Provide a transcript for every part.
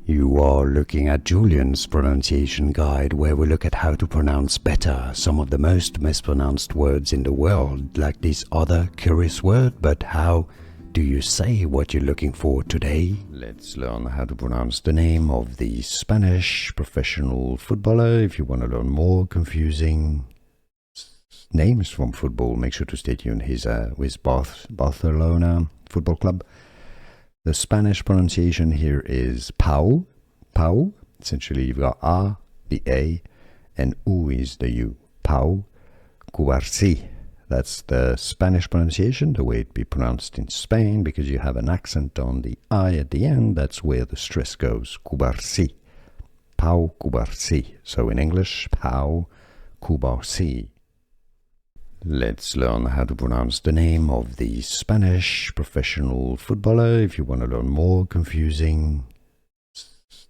You are looking at Julian's pronunciation guide, where we look at how to pronounce better some of the most mispronounced words in the world, like this other curious word. But how do you say what you're looking for today? Let's learn how to pronounce the name of the Spanish professional footballer. If you want to learn more confusing names from football, make sure to stay tuned. He's with Barcelona Football Club. The Spanish pronunciation here is Pau. Pau. Essentially, you've got A, the A, and U is the U. Pau Cubarsi. That's the Spanish pronunciation, the way it be pronounced in Spain, because you have an accent on the I at the end. That's where the stress goes. Cubarsi. Pau Cubarsi. So in English, Pau Cubarsi. Let's learn how to pronounce the name of the Spanish professional footballer. If you want to learn more confusing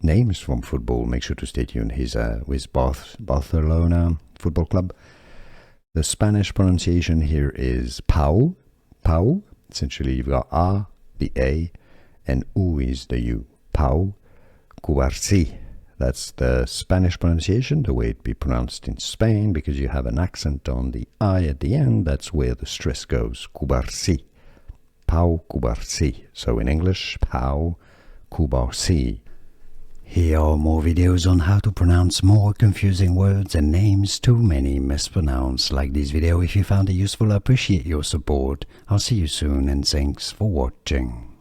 names from football, make sure to stay tuned. He's with Barcelona Football Club. The Spanish pronunciation here is Pau. Pau. Essentially, you've got A, the A, and U is the U. Pau Cubarsi. That's the Spanish pronunciation, the way it be pronounced in Spain, because you have an accent on the I at the end. That's where the stress goes. Cubarsi. Pau Cubarsi. So in English, Pau Cubarsi. Here are more videos on how to pronounce more confusing words and names too many mispronounced. Like this video if you found it useful. I appreciate your support. I'll see you soon and thanks for watching.